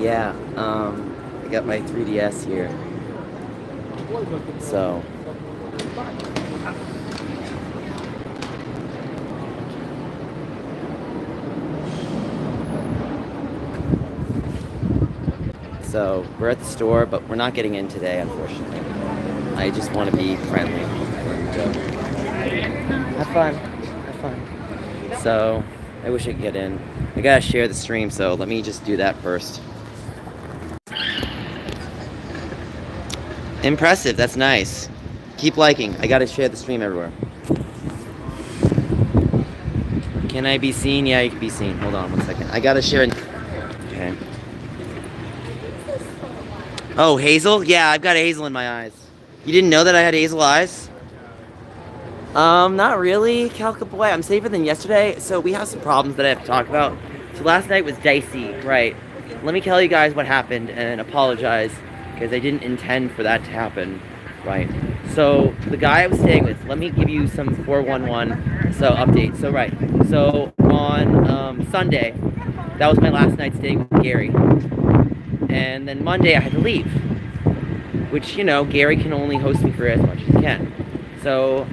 Yeah, I got my 3DS here. So, we're at the store, but we're not getting in today, unfortunately. I just want to be friendly and have fun. Have fun. So, I wish I could get in. I gotta share the stream, so let me just do that first. Impressive, that's nice. Keep liking. I gotta share the stream everywhere. Can I be seen? Yeah, you can be seen. Hold on one second. I gotta share. Okay. Oh, hazel? Yeah, I've got hazel in my eyes. You didn't know that I had hazel eyes? Not really, Calca boy. I'm safer than yesterday. So we have some problems that I have to talk about. So last night was dicey, right? Let me tell you guys what happened and apologize because I didn't intend for that to happen, right? So the guy I was staying with, let me give you some 411 update. So right, so on Sunday, that was my last night staying with Gary, and then Monday I had to leave, which Gary can only host me for as much as he can. So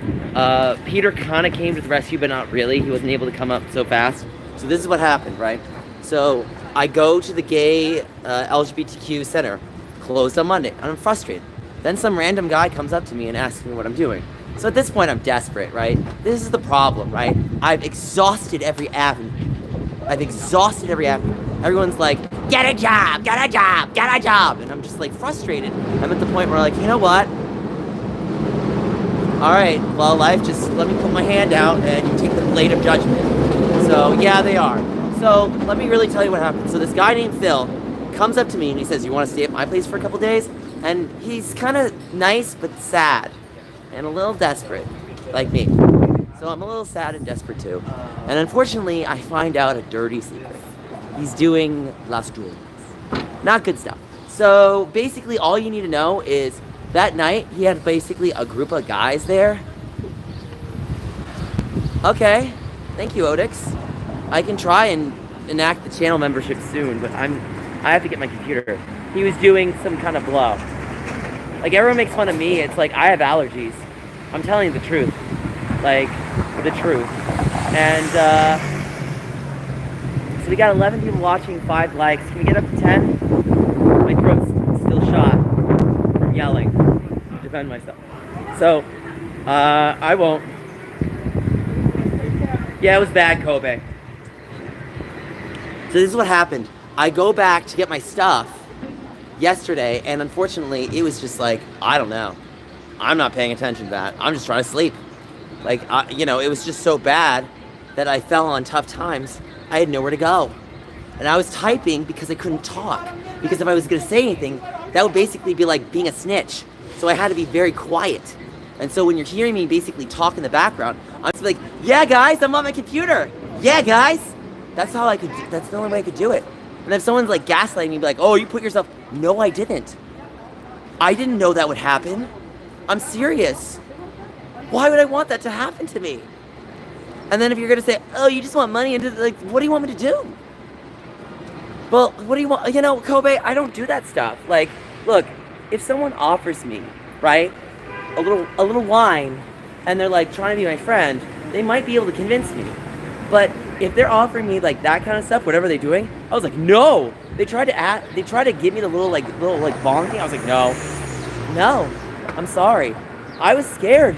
Peter kind of came to the rescue, but not really. He wasn't able to come up so fast. So this is what happened, right? So I go to the gay LGBTQ center, closed on Monday, and I'm frustrated. Then some random guy comes up to me and asks me what I'm doing. So at this point, I'm desperate, right? This is the problem, right? I've exhausted every avenue. Everyone's like, get a job, get a job, get a job. And I'm just like frustrated. I'm at the point where like, you know what? All right, well, life, just let me put my hand out and you take the blade of judgment. So yeah, they are. So let me really tell you what happened. So this guy named Phil comes up to me and he says, you want to stay at my place for a couple days? And he's kind of nice but sad and a little desperate, like me. So I'm a little sad and desperate too. And unfortunately, I find out a dirty secret. He's doing las drogas. Not good stuff. So basically all you need to know is that night he had basically a group of guys there. Okay, thank you, Odix. I can try and enact the channel membership soon, but I have to get my computer. He was doing some kind of blow. Like, everyone makes fun of me. It's like, I have allergies. I'm telling you the truth. Like, the truth. And, so we got 11 people watching, 5 likes. Can we get up to 10? My throat's still shot from yelling to defend myself. So, I won't. Yeah, it was bad, Kobe. So this is what happened. I go back to get my stuff yesterday, and unfortunately, it was just like, I don't know. I'm not paying attention to that. I'm just trying to sleep. Like, it was just so bad that I fell on tough times. I had nowhere to go. And I was typing because I couldn't talk. Because if I was going to say anything, that would basically be like being a snitch. So I had to be very quiet. And so when you're hearing me basically talk in the background, I'm just like, yeah, guys, I'm on my computer. Yeah, guys. That's the only way I could do it. And if someone's like gaslighting me, be like, oh, you put yourself, no, I didn't. I didn't know that would happen. I'm serious. Why would I want that to happen to me? And then if you're going to say, oh, you just want money, and like, what do you want me to do? Well, what do you want? Kobe, I don't do that stuff. Like, look, if someone offers me, right, a little wine, and they're like trying to be my friend, they might be able to convince me. But if they're offering me like that kind of stuff, whatever they're doing, I was like, no. They tried to give me the little bong thing. I was like, no, I'm sorry. I was scared.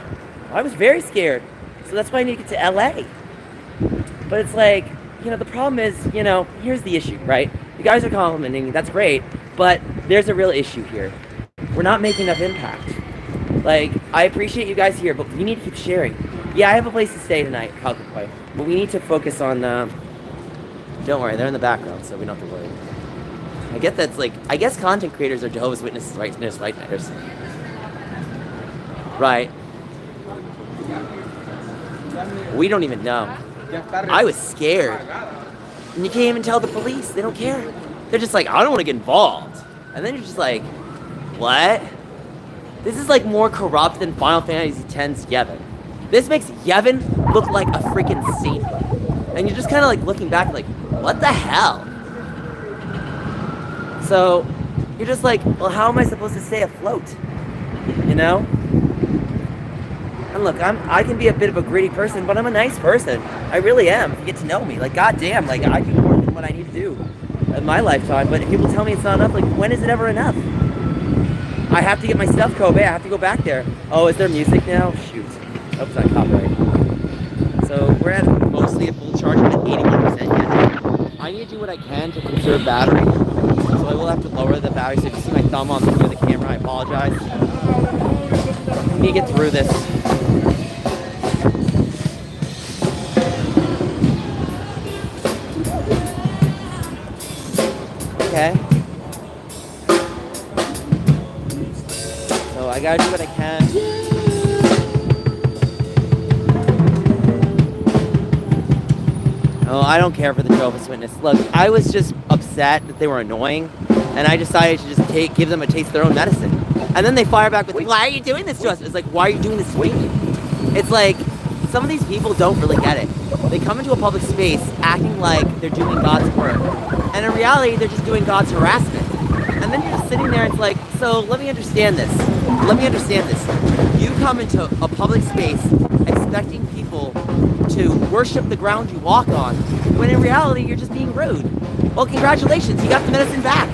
I was very scared. So that's why I need to get to LA. But it's like, the problem is, here's the issue, right? You guys are complimenting me, that's great, but there's a real issue here. We're not making enough impact. Like, I appreciate you guys here, but we need to keep sharing. Yeah, I have a place to stay tonight, Calcapoy, but we need to focus on, don't worry, they're in the background, so we don't have to worry. I guess content creators are Jehovah's Witnesses, right nighters. Right. We don't even know. I was scared. And you can't even tell the police. They don't care. They're just like, I don't want to get involved. And then you're just like, what? This is like more corrupt than Final Fantasy X's Yevon. This makes Yevon look like a freaking saint. And you're just kind of like looking back like, what the hell? So you're just like, well, how am I supposed to stay afloat? You know? And look, I can be a bit of a greedy person, but I'm a nice person. I really am. If you get to know me, like, goddamn, like, I do more than what I need to do in my lifetime. But if people tell me it's not enough, like, when is it ever enough? I have to get my stuff, Kobe. I have to go back there. Oh, is there music now? Shoot. Hope it's not copyright. So we're at mostly a full charge. I'm at 81% yet. I need to do what I can to conserve battery. So I will have to lower the battery. So if you see my thumb on the camera, I apologize. Let me get through this. Okay. So I gotta do what I can. Oh, I don't care for the Jehovah's Witness. Look, I was just upset that they were annoying, and I decided to just give them a taste of their own medicine. And then they fire back with, why are you doing this to us? It's like, why are you doing this to me? It's like, some of these people don't really get it. They come into a public space acting like they're doing God's work. And in reality, they're just doing God's harassment. And then you're just sitting there, and it's like, so let me understand this. Let me understand this. You come into a public space expecting people to worship the ground you walk on, when in reality, you're just being rude. Well, congratulations, you got the medicine back.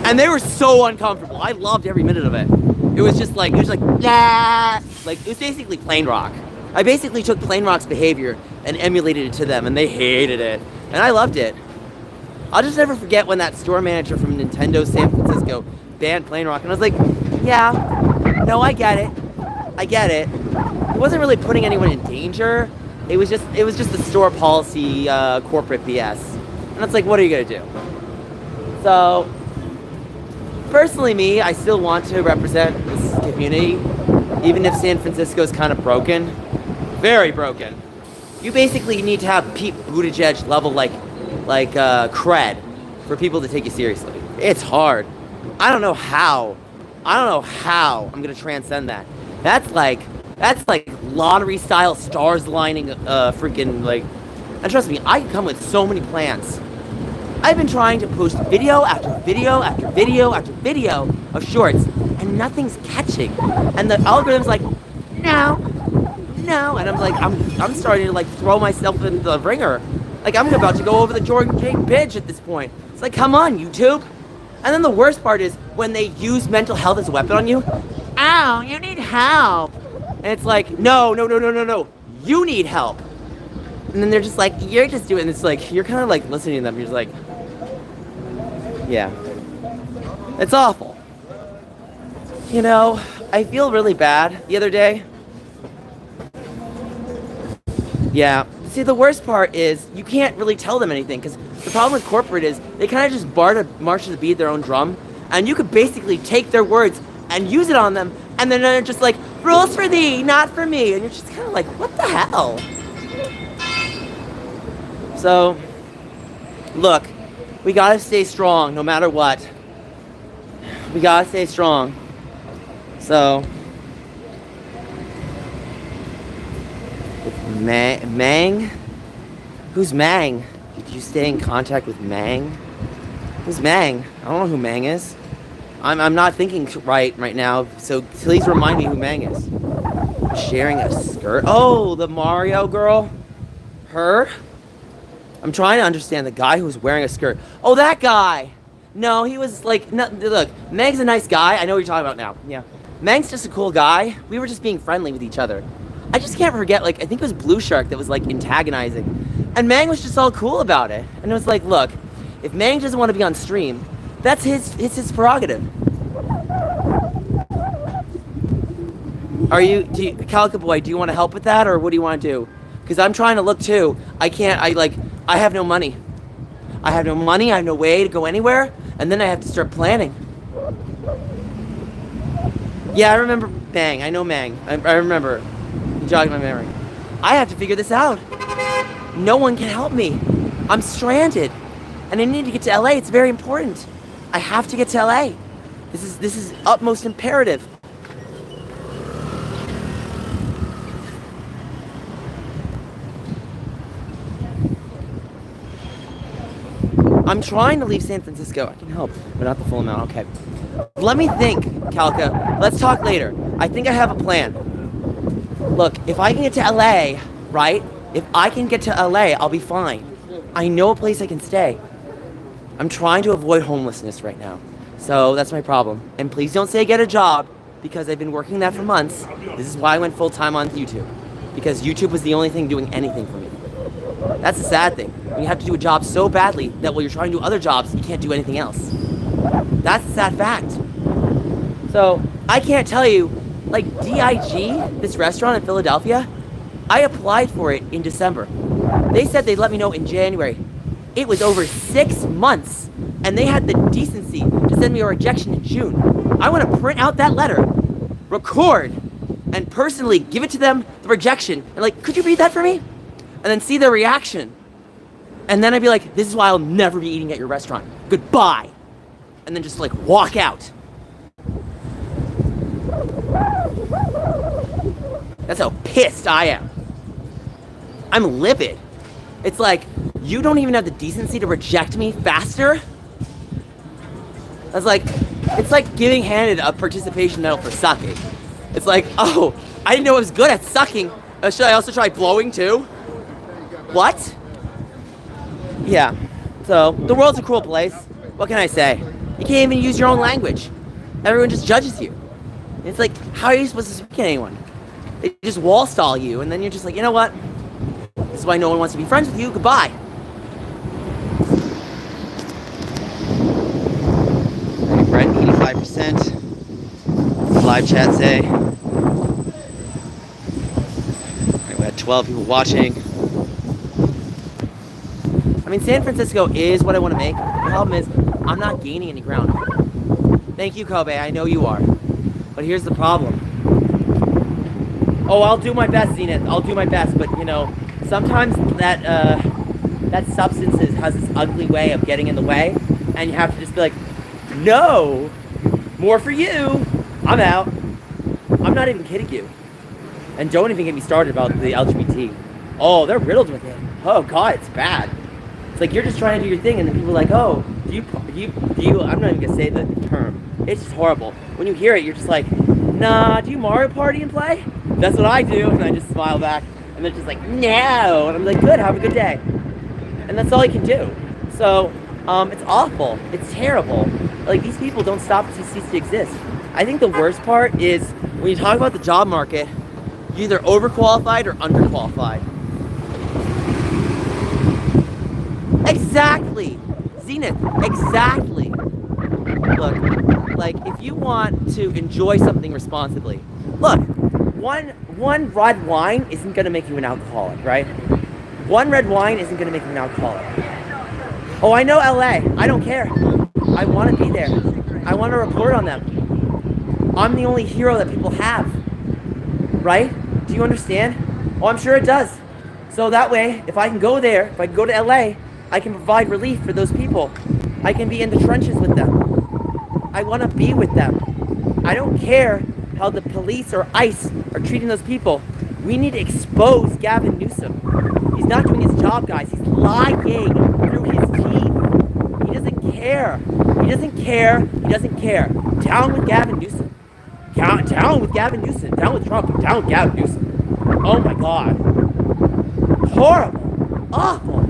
And they were so uncomfortable. I loved every minute of it. It was like, nah. Like, it was basically Plain Rock. I basically took Plain Rock's behavior and emulated it to them, and they hated it. And I loved it. I'll just never forget when that store manager from Nintendo San Francisco banned Plain Rock, and I was like, yeah, no, I get it. I get it. It wasn't really putting anyone in danger. It was just the store policy, corporate BS. And it's like, what are you gonna do? So, personally, I still want to represent this community, even if San Francisco is kind of broken, very broken. You basically need to have Pete Buttigieg level like cred for people to take you seriously. It's hard. I don't know how I'm gonna transcend that. That's like lottery style stars lining, freaking like. And trust me, I can come with so many plans. I've been trying to post video after video after video after video of shorts, and nothing's catching. And the algorithm's like, no, and I'm like, I'm starting to like throw myself into the ringer. Like, I'm about to go over the Jordan King bridge at this point. It's like, come on, YouTube. And then the worst part is when they use mental health as a weapon on you. Ow, you need help. And it's like, no, you need help. And then they're just like, you're just doing, and it's like, you're kind of like listening to them. You're just like, yeah. It's awful. You know, I feel really bad the other day. Yeah. See, the worst part is you can't really tell them anything, because the problem with corporate is they kind of just march to the beat of their own drum, and you could basically take their words and use it on them, and then they're just like, rules for thee, not for me, and you're just kind of like, what the hell? So, look, we gotta stay strong no matter what. We gotta stay strong. So, Mang? Who's Mang? Did you stay in contact with Mang? Who's Mang? I don't know who Mang is. I'm not thinking right now, so please remind me who Mang is. Sharing a skirt? Oh, the Mario girl? Her? I'm trying to understand the guy who's wearing a skirt. Oh, that guy! No, he was like, no, look, Mang's a nice guy. I know what you're talking about now. Yeah. Mang's just a cool guy. We were just being friendly with each other. I just can't forget, like, I think it was Blue Shark that was, like, antagonizing. And Mang was just all cool about it. And it was like, look, if Mang doesn't want to be on stream, that's his prerogative. Calico Boy, do you want to help with that, or what do you want to do? Because I'm trying to look, too. I have no money. I have no way to go anywhere, and then I have to start planning. Yeah, I remember Mang. I know Mang. I remember. You jogged my memory. I have to figure this out. No one can help me. I'm stranded. And I need to get to LA. It's very important. I have to get to LA. This is utmost imperative. I'm trying to leave San Francisco. I can help, but not the full amount. Okay. Let me think, Kalka. Let's talk later. I think I have a plan. Look, if I can get to LA, right? If I can get to LA, I'll be fine. I know a place I can stay. I'm trying to avoid homelessness right now. So that's my problem. And please don't say get a job, because I've been working that for months. This is why I went full-time on YouTube. Because YouTube was the only thing doing anything for me. That's the sad thing. When you have to do a job so badly that while you're trying to do other jobs, you can't do anything else. That's the sad fact. So, I can't tell you, like DIG, this restaurant in Philadelphia, I applied for it in December. They said they'd let me know in January. It was over 6 months, and they had the decency to send me a rejection in June. I want to print out that letter, record, and personally give it to them, the rejection, and like, could you read that for me? And then see their reaction. And then I'd be like, this is why I'll never be eating at your restaurant. Goodbye. And then just like walk out. That's how pissed I am. I'm livid. It's like, you don't even have the decency to reject me faster? That's like, it's like giving handed a participation medal for sucking. It's like, oh, I didn't know I was good at sucking. Should I also try blowing too? What? Yeah. So, the world's a cruel place. What can I say? You can't even use your own language. Everyone just judges you. It's like, how are you supposed to speak to anyone? They just wall stall you, and then you're just like, you know what? This is why no one wants to be friends with you. Goodbye. Hey, Brett, 85%. Live chat say. Right, we had 12 people watching. I mean, San Francisco is what I want to make. The problem is, I'm not gaining any ground. Thank you, Kobe. I know you are. But here's the problem. Oh, I'll do my best, Zenith. I'll do my best. But, you know, sometimes that substance has this ugly way of getting in the way. And you have to just be like, no, more for you. I'm out. I'm not even kidding you. And don't even get me started about the LGBT. Oh, they're riddled with it. Oh, God, it's bad. It's like you're just trying to do your thing, and then people are like, oh, do you, I'm not even going to say the term. It's just horrible. When you hear it, you're just like, nah, do you Mario Party and play? That's what I do, and I just smile back, and they're just like, no, and I'm like, good, have a good day. And that's all I can do. So, it's awful. It's terrible. Like, these people don't stop to cease to exist. I think the worst part is, when you talk about the job market, you're either overqualified or underqualified. Exactly! Zenith, exactly! Look, like, if you want to enjoy something responsibly, look, one red wine isn't gonna make you an alcoholic, right? One red wine isn't gonna make you an alcoholic. Oh, I know LA. I don't care. I want to be there. I want to report on them. I'm the only hero that people have. Right? Do you understand? Oh, I'm sure it does. So that way, if I can go there, if I can go to LA, I can provide relief for those people. I can be in the trenches with them. I want to be with them. I don't care how the police or ICE are treating those people. We need to expose Gavin Newsom. He's not doing his job, guys. He's lying through his teeth. He doesn't care. He doesn't care. He doesn't care. Down with Gavin Newsom. Down with Gavin Newsom. Down with Trump. Down with Gavin Newsom. Oh my God. Horrible. Awful.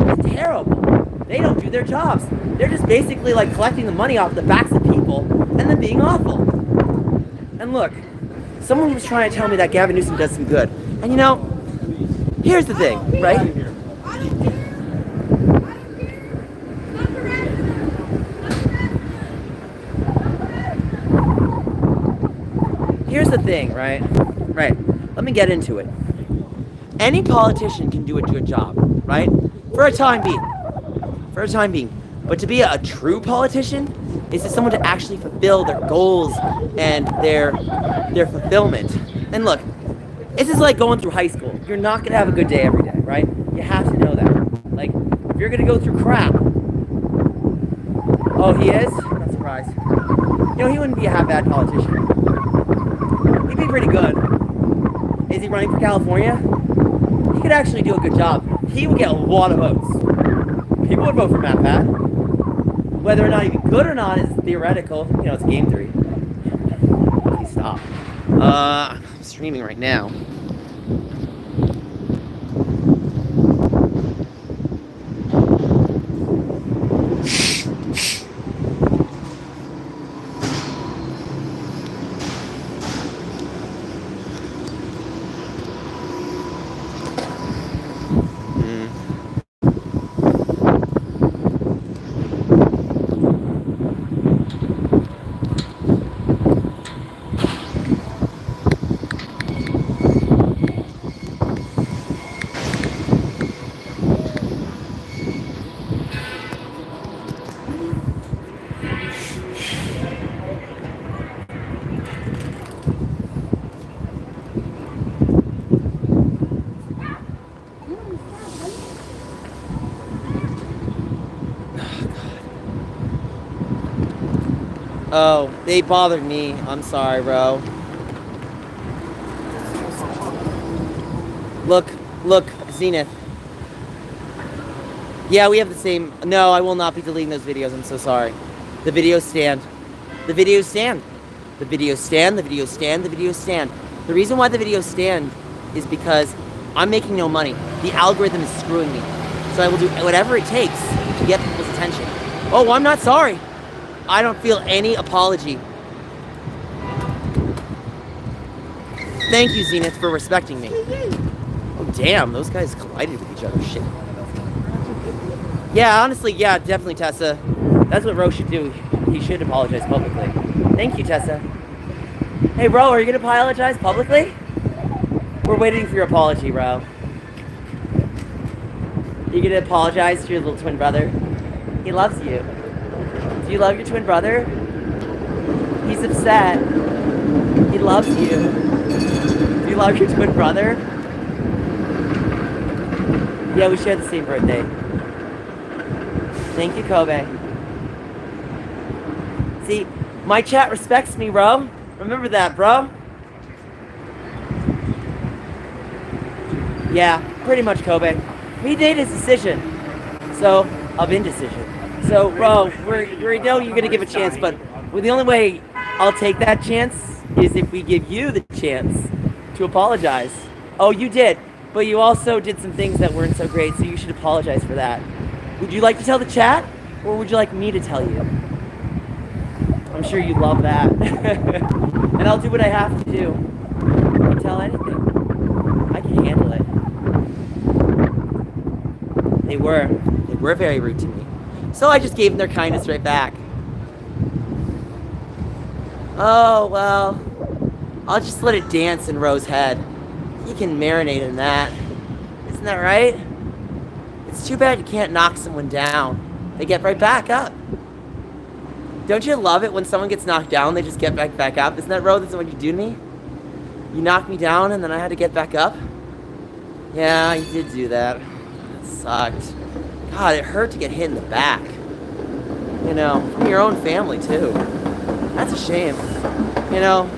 It's terrible. They don't do their jobs. They're just basically like collecting the money off the backs of people and then being awful. And look, someone was trying to tell me that Gavin Newsom does some good. And you know, here's the thing, right? Here's the thing, right? Right. Let me get into it. Any politician can do a good job, right? For a time being. For a time being. But to be a true politician is to someone to actually fulfill their goals and their fulfillment. And look, this is like going through high school. You're not going to have a good day every day, right? You have to know that. Like, if you're going to go through crap. Oh, he is? I'm not surprised. You know, he wouldn't be a half bad politician. He'd be pretty good. Is he running for California? He could actually do a good job. He would get a lot of votes. People would vote for MatPat. Whether or not you can good or not is theoretical. You know, it's game 3. Please stop. I'm streaming right now. Oh, they bothered me. I'm sorry, bro. Look, Zenith. Yeah, we have the same. No, I will not be deleting those videos. I'm so sorry. The videos stand. The videos stand. The videos stand. The videos stand. The videos stand. The reason why the videos stand is because I'm making no money. The algorithm is screwing me. So I will do whatever it takes to get people's attention. Oh, I'm not sorry. I don't feel any apology. Thank you, Zenith, for respecting me. Oh, damn, those guys collided with each other. Shit. Yeah, honestly, yeah, definitely, Tessa. That's what Ro should do. He should apologize publicly. Thank you, Tessa. Hey, Ro, are you gonna apologize publicly? We're waiting for your apology, Ro. You gonna apologize to your little twin brother? He loves you. Do you love your twin brother? He's upset. He loves you. Do you love your twin brother? Yeah, we share the same birthday. Thank you, Kobe. See, my chat respects me, bro. Remember that, bro. Yeah, pretty much, Kobe. He made his decision. So, of indecision. So, bro, we know you're gonna give a chance, but the only way I'll take that chance is if we give you the chance to apologize. Oh, you did, but you also did some things that weren't so great, so you should apologize for that. Would you like to tell the chat, or would you like me to tell you? I'm sure you'd love that. And I'll do what I have to do. Don't tell anything. I can handle it. They were very rude to me. So I just gave them their kindness right back. Oh, well, I'll just let it dance in Ro's head. He can marinate in that. Isn't that right? It's too bad you can't knock someone down. They get right back up. Don't you love it when someone gets knocked down, they just get back up? Isn't that, Ro, that's what you do to me? You knocked me down and then I had to get back up? Yeah, you did do that. That sucked. God, it hurt to get hit in the back. You know, from your own family, too. That's a shame. You know.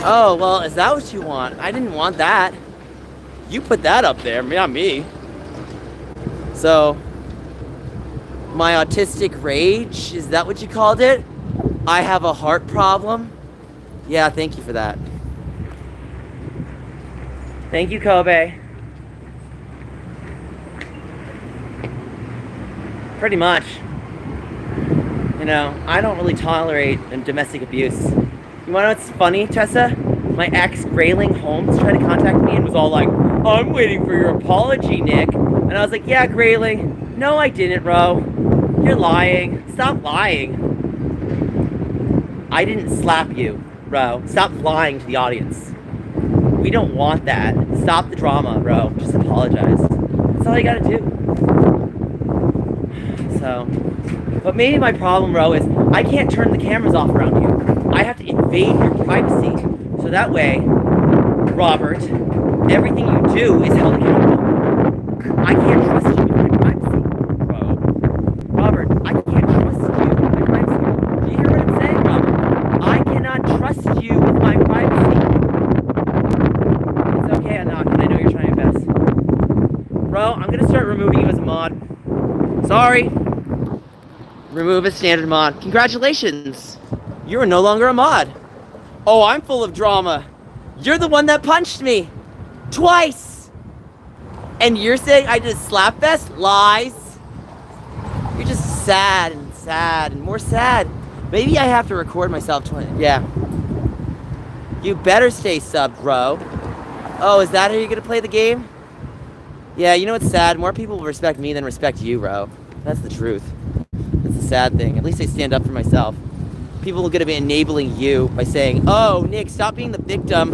Oh, well, is that what you want? I didn't want that. You put that up there, not me. So, my autistic rage, is that what you called it? I have a heart problem? Yeah, thank you for that. Thank you, Kobe. Pretty much. You know, I don't really tolerate domestic abuse. You wanna know what's funny, Tessa? My ex, Grayling Holmes, tried to contact me and was all like, I'm waiting for your apology, Nick. And I was like, yeah, Grayling. No, I didn't, Ro. You're lying. Stop lying. I didn't slap you, Ro. Stop lying to the audience. We don't want that. Stop the drama, Ro. Just apologize. That's all you gotta do. So, but maybe my problem, Ro, is I can't turn the cameras off around you. I have to invade your privacy. So that way, Robert, everything you do is held accountable. I can't trust you with my privacy, Ro. Robert, I can't trust you with my privacy. Do you hear what I'm saying, Robert? I cannot trust you with my privacy. It's okay, Anak, and I know you're trying your best. Bro, I'm gonna start removing you as a mod. Sorry. Remove a standard mod. Congratulations. You are no longer a mod. Oh, I'm full of drama. You're the one that punched me. Twice. And you're saying I did a slap fest? Lies. You're just sad and more sad. Maybe I have to record myself 20. Yeah. You better stay subbed, bro. Oh, is that how you're gonna play the game? Yeah, you know what's sad? More people will respect me than respect you, bro. That's the truth. That's the sad thing. At least I stand up for myself. People are gonna be enabling you by saying, oh, Nick, stop being the victim.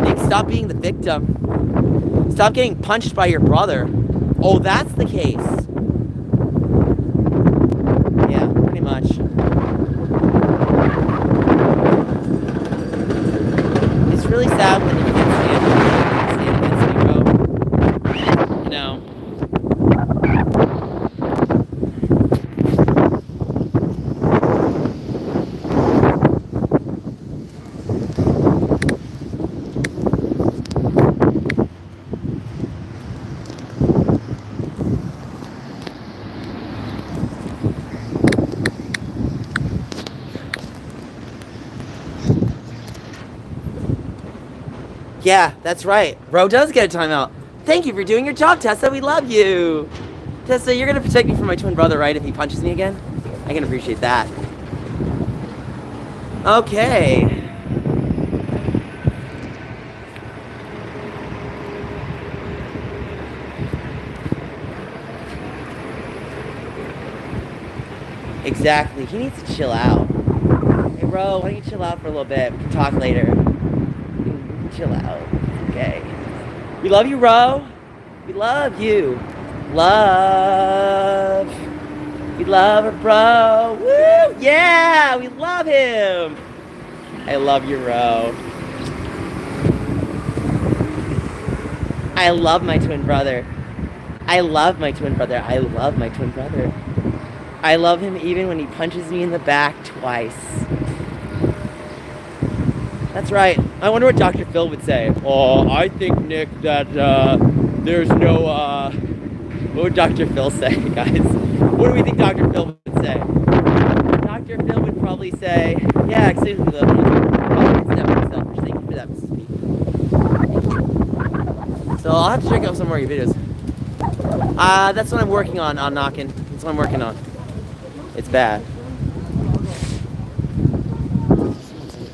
Nick, stop being the victim. Stop getting punched by your brother. Oh, that's the case. Yeah, pretty much. It's really sad when you can't stand against me, bro. You know. Yeah, that's right. Ro does get a timeout. Thank you for doing your job, Tessa. We love you. Tessa, you're gonna protect me from my twin brother, right? If he punches me again? I can appreciate that. Okay. Exactly. He needs to chill out. Hey, Ro, why don't you chill out for a little bit? We can talk later. Chill out. Okay. We love you, Ro. We love you. Love. We love her, bro. Woo! Yeah! We love him! I love you, Ro. I love my twin brother. I love my twin brother. I love my twin brother. I love him even when he punches me in the back twice. That's right. I wonder what Dr. Phil would say. Oh, I think, Nick, that there's no... What would Dr. Phil say, guys? What do we think Dr. Phil would say? Dr. Phil would probably say, yeah, excuse me, love you. Thank you for that, Mrs. P. So I'll have to check out some more of your videos. That's what I'm working on Knockin'. That's what I'm working on. It's bad.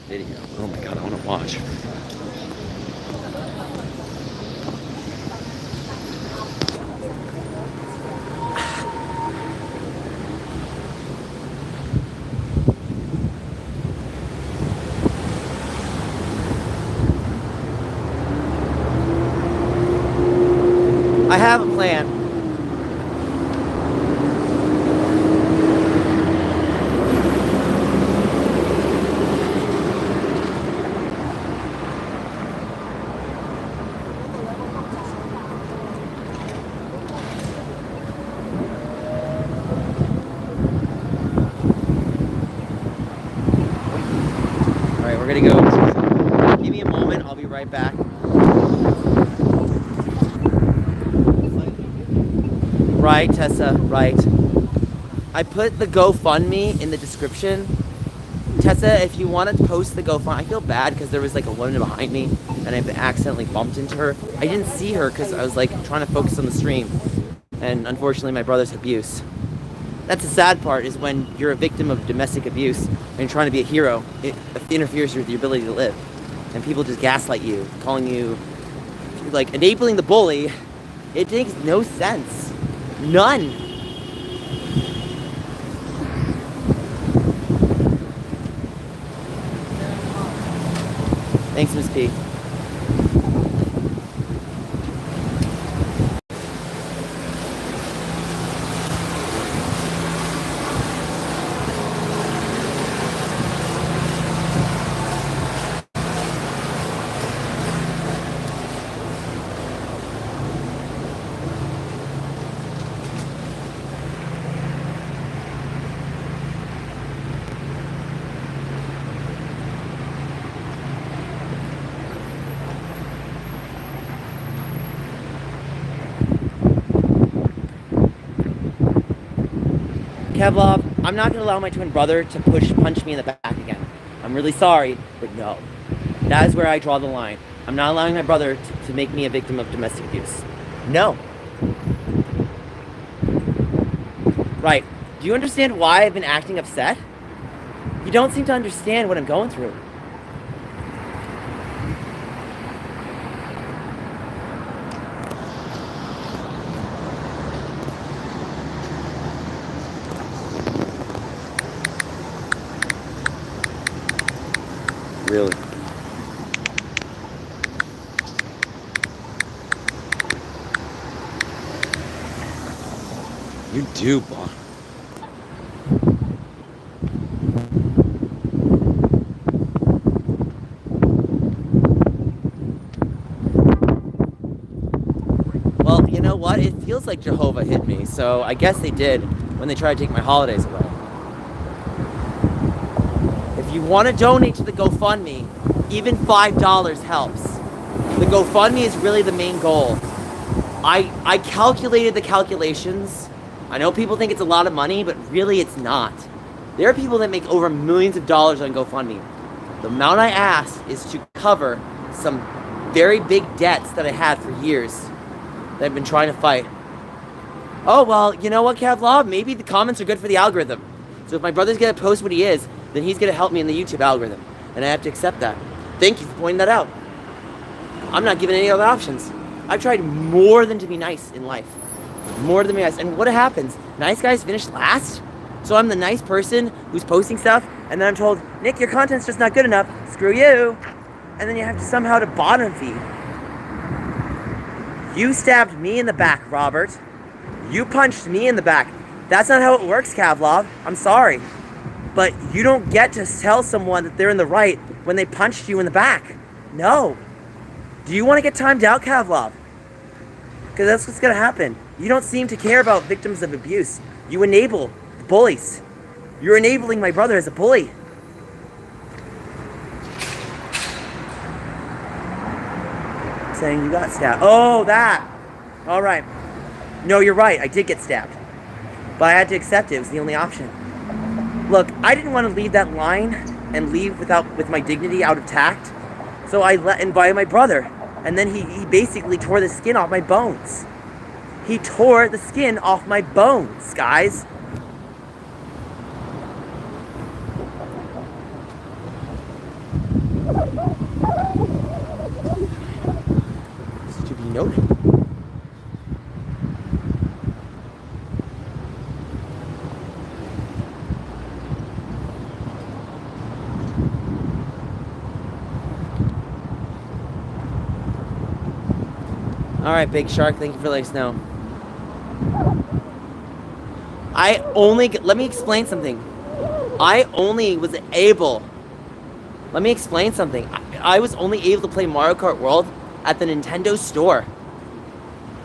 Video. Oh my god, I want to watch. I have a plan. Alright, we're gonna go. Give me a moment, I'll be right back. Right, Tessa, right. I put the GoFundMe in the description. Tessa, if you want to post the GoFundMe, I feel bad because there was like a woman behind me and I accidentally bumped into her. I didn't see her because I was like trying to focus on the stream. And unfortunately, my brother's abuse. That's the sad part, is when you're a victim of domestic abuse and you're trying to be a hero, it interferes with your ability to live. And people just gaslight you, calling you, like, enabling the bully. It makes no sense. None. Thanks, Miss P. Kevlov, I'm not going to allow my twin brother to punch me in the back again. I'm really sorry, but no. That is where I draw the line. I'm not allowing my brother to make me a victim of domestic abuse. No. Right. Do you understand why I've been acting upset? You don't seem to understand what I'm going through. Really? You do, Bon. Well, you know what? It feels like Jehovah hit me, so I guess they did when they tried to take my holidays away. If you want to donate to the GoFundMe, even $5 helps. The GoFundMe is really the main goal. I calculated the calculations. I know people think it's a lot of money, but really it's not. There are people that make over millions of dollars on GoFundMe. The amount I ask is to cover some very big debts that I had for years that I've been trying to fight. Oh, well, you know what, Kevlov? Maybe the comments are good for the algorithm. So if my brother's going to post what he is, then he's going to help me in the YouTube algorithm. And I have to accept that. Thank you for pointing that out. I'm not given any other options. I've tried more than to be nice in life. More than be nice. And what happens? Nice guys finish last? So I'm the nice person who's posting stuff, and then I'm told, Nick, your content's just not good enough. Screw you. And then you have to somehow to bottom feed. You stabbed me in the back, Robert. You punched me in the back. That's not how it works, Kevlov. I'm sorry. But you don't get to tell someone that they're in the right when they punched you in the back. No. Do you want to get timed out, Kevlov? Because that's what's going to happen. You don't seem to care about victims of abuse. You enable bullies. You're enabling my brother as a bully. Saying you got stabbed. Oh, that. All right. No, you're right. I did get stabbed. But I had to accept it. It was the only option. Look, I didn't want to leave that line and leave with my dignity out of tact. So I invited my brother. And then he basically tore the skin off my bones. He tore the skin off my bones, guys. This is to be noted. Alright, Big Shark, thank you for letting us know. Let me explain something. Let me explain something. I was only able to play Mario Kart World at the Nintendo store.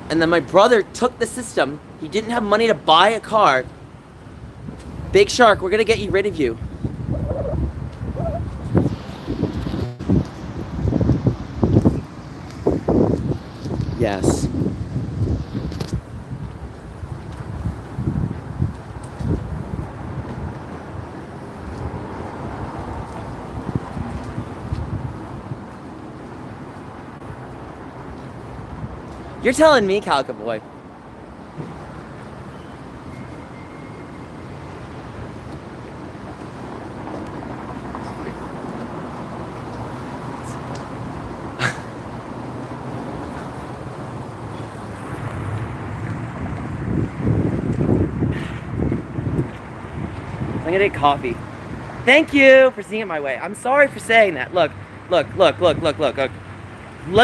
And then my brother took the system. He didn't have money to buy a card. Big Shark, we're gonna get you rid of you. Yes. You're telling me, Calico Boy. I'm gonna get coffee. Thank you for seeing it my way. I'm sorry for saying that. Look. Let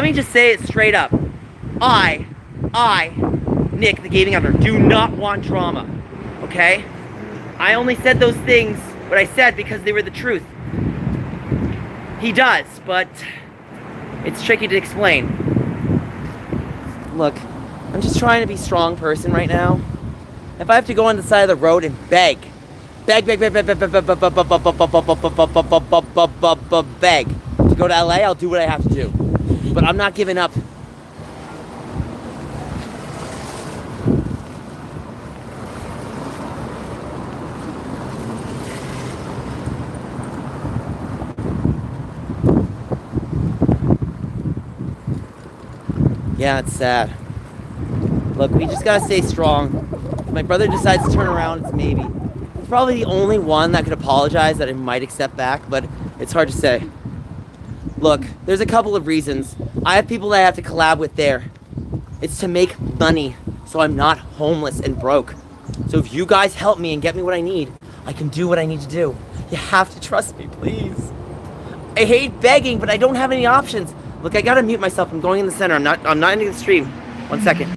me just say it straight up. I, Nick, the gaming editor, do not want drama. Okay? I only said those things, what I said, because they were the truth. He does, but it's tricky to explain. Look, I'm just trying to be a strong person right now. If I have to go on the side of the road and beg to go to LA, I'll do what I have to do. But I'm not giving up. Yeah, it's sad. Look, we just gotta stay strong. If my brother decides to turn around, it's maybe. He's probably the only one that could apologize that I might accept back, but it's hard to say. Look, there's a couple of reasons. I have people that I have to collab with there. It's to make money, so I'm not homeless and broke. So if you guys help me and get me what I need, I can do what I need to do. You have to trust me, please. I hate begging, but I don't have any options. Look, I gotta mute myself. I'm going in the center. I'm not ending the stream. 1 second.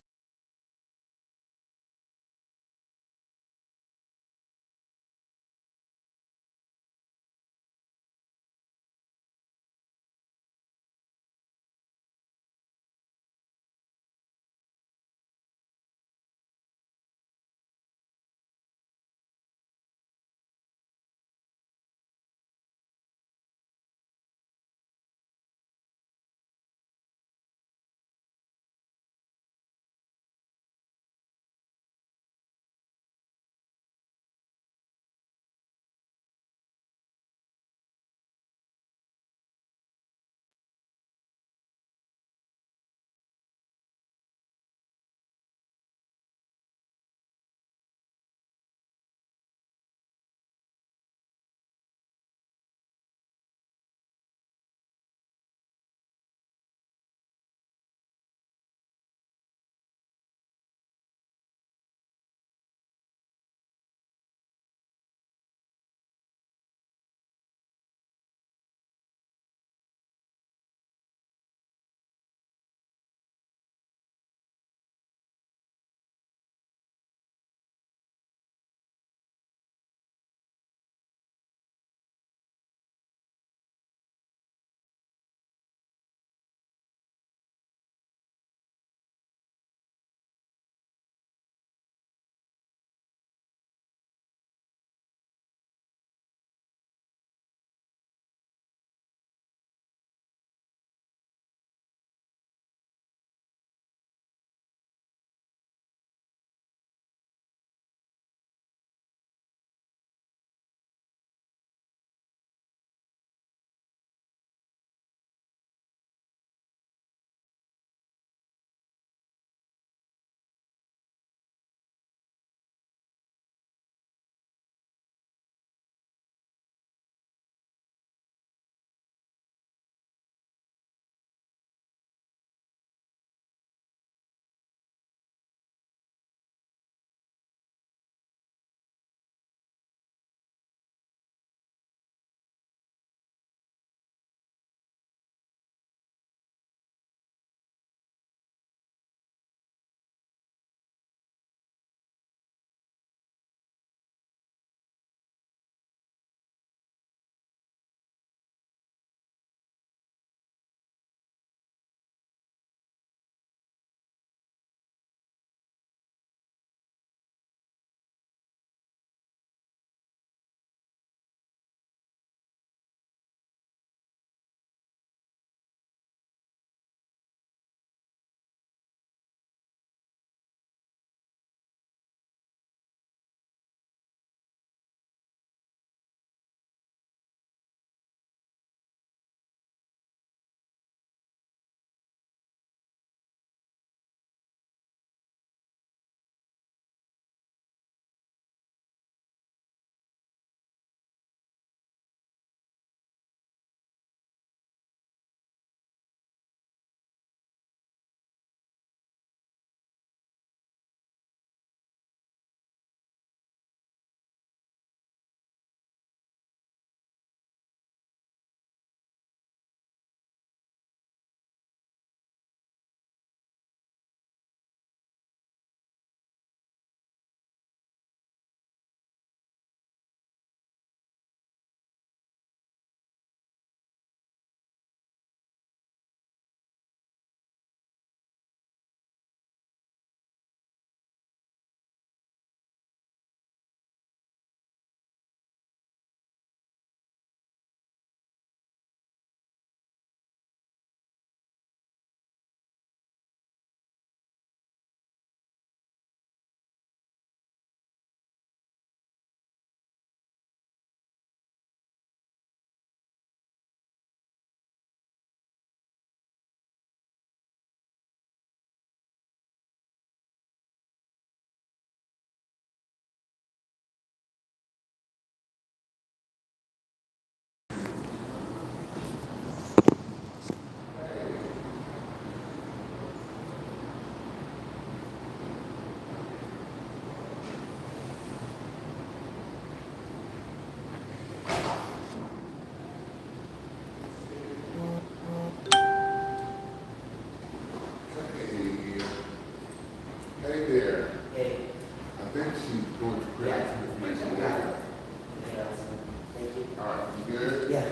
Yeah.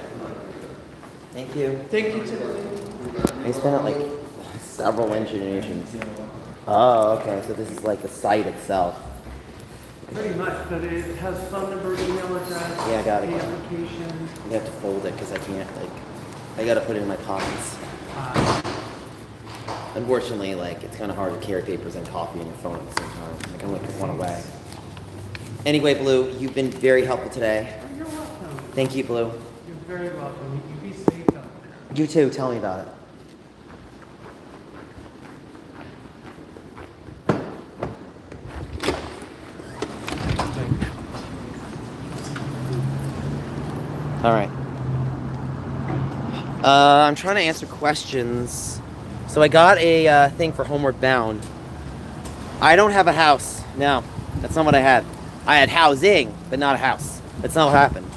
Thank you. Thank you, Timothy. I spent it like several intonations. Oh, okay. So this is like the site itself. Pretty much, but it has phone number, email address, Yeah, I got it. the application. You have to fold it because I can't I gotta put it in my pockets. Unfortunately, it's kind of hard to carry papers and coffee and your phone at the same time. I can only put one away. Anyway, Blue, you've been very helpful today. Oh, you're welcome. Thank you, Blue. You're very welcome. You be safe out there. You too. Tell me about it. All right. I'm trying to answer questions. So I got a thing for Homeward Bound. I don't have a house. No, that's not what I had. I had housing, but not a house. That's not what happened.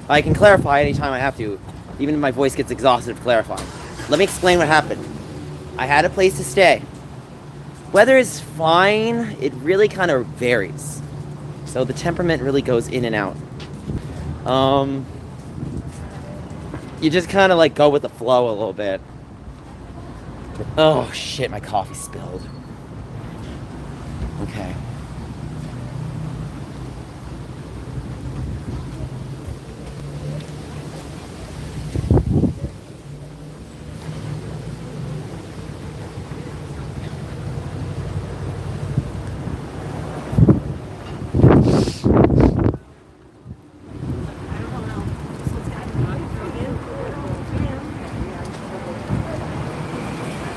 I can clarify anytime I have to, even if my voice gets exhausted of clarifying. Let me explain what happened. I had a place to stay. Weather is fine. It really kind of varies. So the temperament really goes in and out. You just kind of go with the flow a little bit. Oh shit, my coffee spilled. Okay.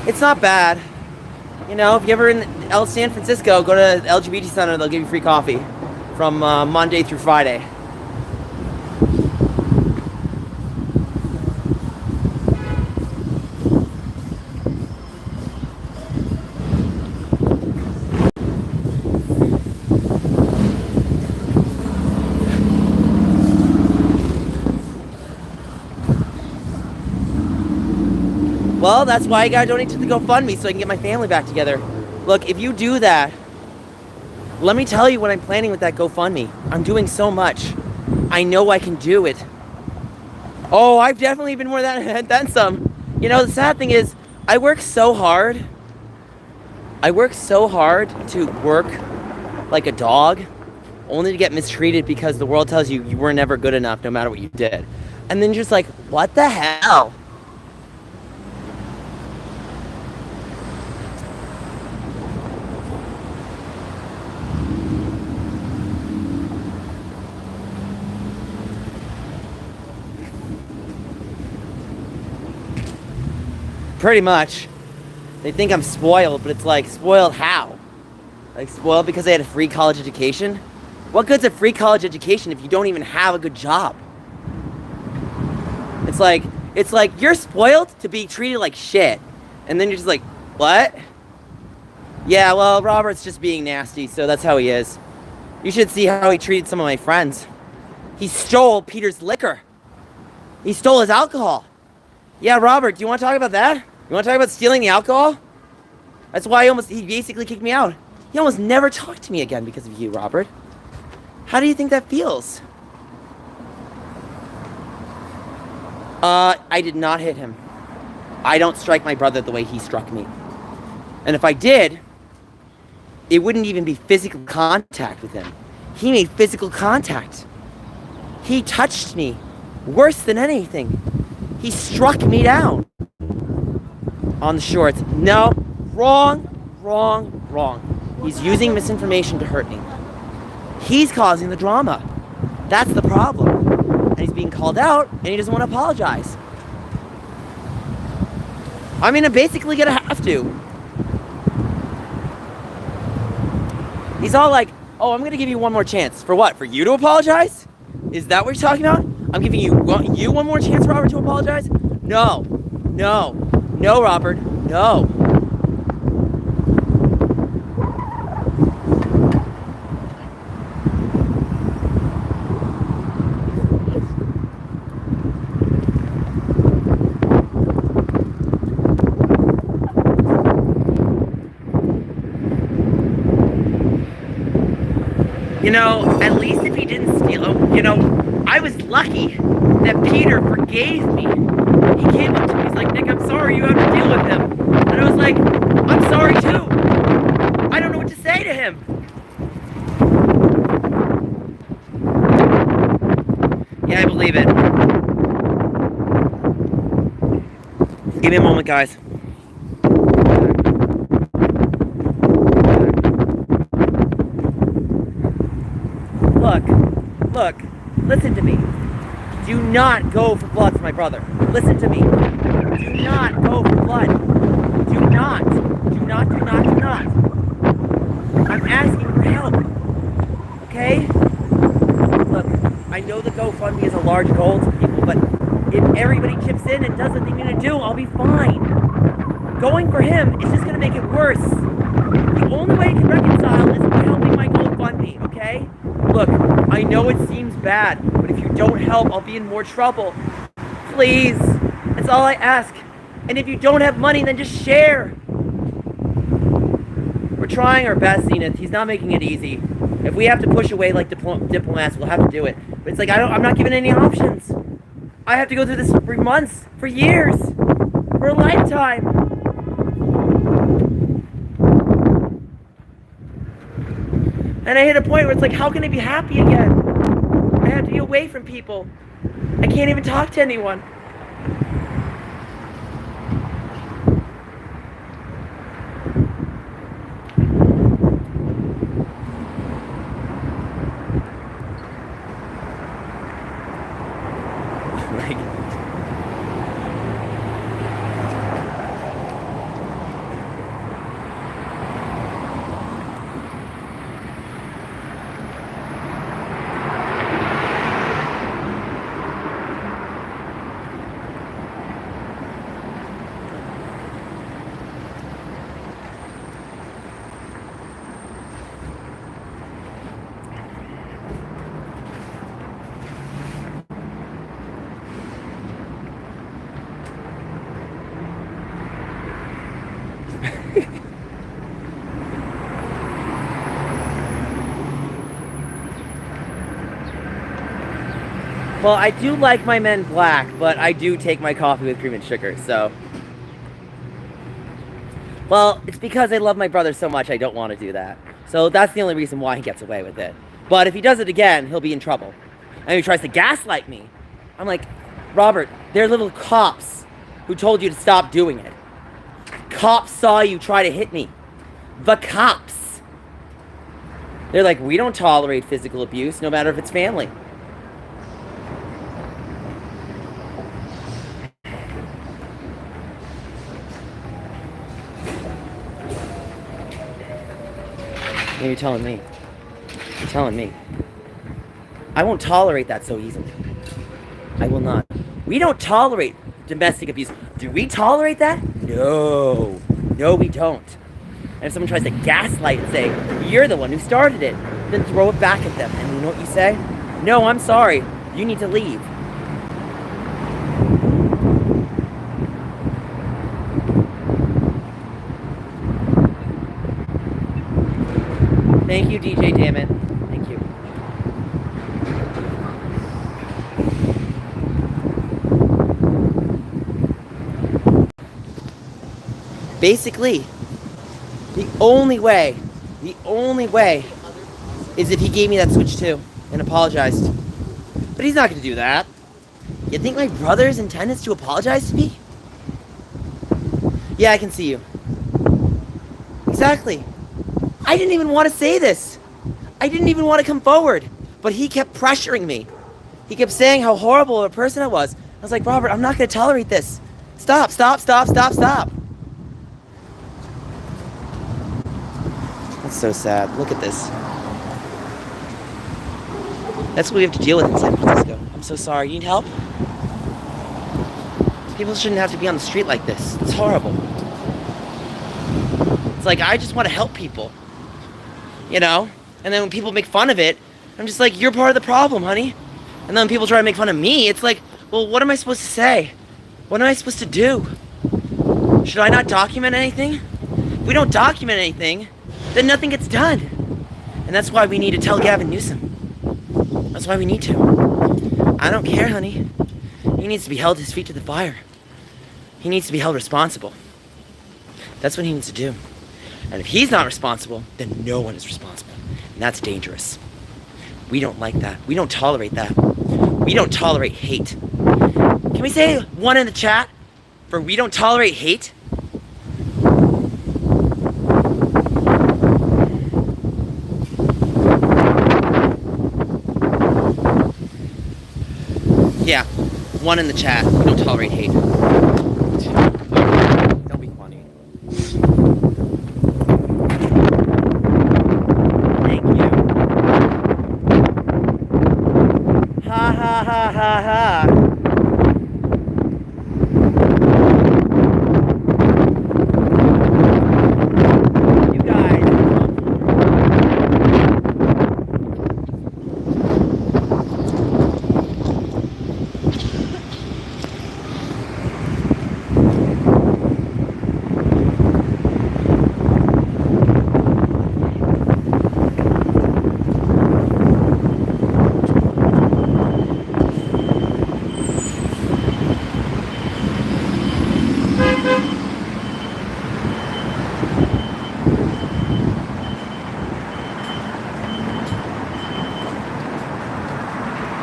It's not bad. You know, if you're ever in San Francisco, go to the LGBT Center, they'll give you free coffee from Monday through Friday. Well, that's why I gotta donate to the GoFundMe so I can get my family back together. Look, if you do that, let me tell you what I'm planning with that GoFundMe. I'm doing so much. I know I can do it. Oh, I've definitely been more than some. You know, the sad thing is, I work so hard. I work so hard to work like a dog, only to get mistreated because the world tells you you were never good enough no matter what you did. And then you're just like, what the hell? Pretty much. They think I'm spoiled, but it's like, spoiled how? Like, spoiled because I had a free college education? What good's a free college education if you don't even have a good job? It's like, you're spoiled to be treated like shit. And then you're just like, what? Yeah, well, Robert's just being nasty, so that's how he is. You should see how he treated some of my friends. He stole Peter's liquor. He stole his alcohol. Yeah, Robert, do you want to talk about that? You want to talk about stealing the alcohol? That's why he basically kicked me out. He almost never talked to me again because of you, Robert. How do you think that feels? I did not hit him. I don't strike my brother the way he struck me. And if I did, it wouldn't even be physical contact with him. He made physical contact. He touched me worse than anything. He struck me down on the shorts. No, wrong. He's using misinformation to hurt me. He's causing the drama. That's the problem. And he's being called out, and he doesn't want to apologize. I mean, I'm basically gonna have to. He's all like, oh, I'm gonna give you one more chance. For what? For you to apologize? Is that what you're talking about? I'm giving you one more chance, Robert, to apologize? No, Robert, no. You know, at least if he didn't steal, you know, I was lucky that Peter forgave me. He came up to me, he's like, Nick, I'm sorry you have to deal with him. And I was like, I'm sorry too. I don't know what to say to him. Yeah, I believe it. Give me a moment, guys. Look, listen to me. Do not go for blood for my brother. Listen to me. Do not go for blood. Do not. I'm asking for help. Okay? Look, I know the GoFundMe is a large goal to people, but if everybody chips in and does what they need to do, I'll be fine. Going for him is just gonna make it worse. The only way you can reconcile is by helping my GoFundMe, okay? Look, I know it seems bad, but if you don't help, I'll be in more trouble. Please, that's all I ask. And if you don't have money, then just share. We're trying our best, Zenith. He's not making it easy. If we have to push away like diplomats, we'll have to do it. But it's like, I'm not given any options. I have to go through this for months, for years, for a lifetime. And I hit a point where it's like, how can I be happy again? I have to be away from people. I can't even talk to anyone. Well, I do like my men black, but I do take my coffee with cream and sugar, so... Well, it's because I love my brother so much I don't want to do that. So that's the only reason why he gets away with it. But if he does it again, he'll be in trouble. And he tries to gaslight me. I'm like, Robert, they're little cops who told you to stop doing it. Cops saw you try to hit me. The cops. They're like, we don't tolerate physical abuse, no matter if it's family. You're telling me. You're telling me. I won't tolerate that so easily. I will not. We don't tolerate domestic abuse. Do we tolerate that? No. No, we don't. And if someone tries to gaslight and say, you're the one who started it, then throw it back at them. And you know what you say? No, I'm sorry. You need to leave. Thank you, DJ, damn it. Thank you. Basically, the only way is if he gave me that Switch 2 and apologized. But he's not going to do that. You think my brother's intent is to apologize to me? Yeah, I can see you. Exactly. I didn't even want to say this. I didn't even want to come forward. But he kept pressuring me. He kept saying how horrible a person I was. I was like, Robert, I'm not going to tolerate this. Stop. That's so sad. Look at this. That's what we have to deal with in San Francisco. I'm so sorry. You need help? People shouldn't have to be on the street like this. It's horrible. It's like, I just want to help people. You know? And then when people make fun of it, I'm just like, you're part of the problem, honey. And then when people try to make fun of me, it's like, well, what am I supposed to say? What am I supposed to do? Should I not document anything? If we don't document anything, then nothing gets done. And that's why we need to tell Gavin Newsom. That's why we need to. I don't care, honey. He needs to be held his feet to the fire. He needs to be held responsible. That's what he needs to do. And if he's not responsible, then no one is responsible. And that's dangerous. We don't like that. We don't tolerate that. We don't tolerate hate. Can we say one in the chat for we don't tolerate hate? Yeah, one in the chat. We don't tolerate hate. Don't be funny. Thank you. Ha ha ha ha ha. You guys.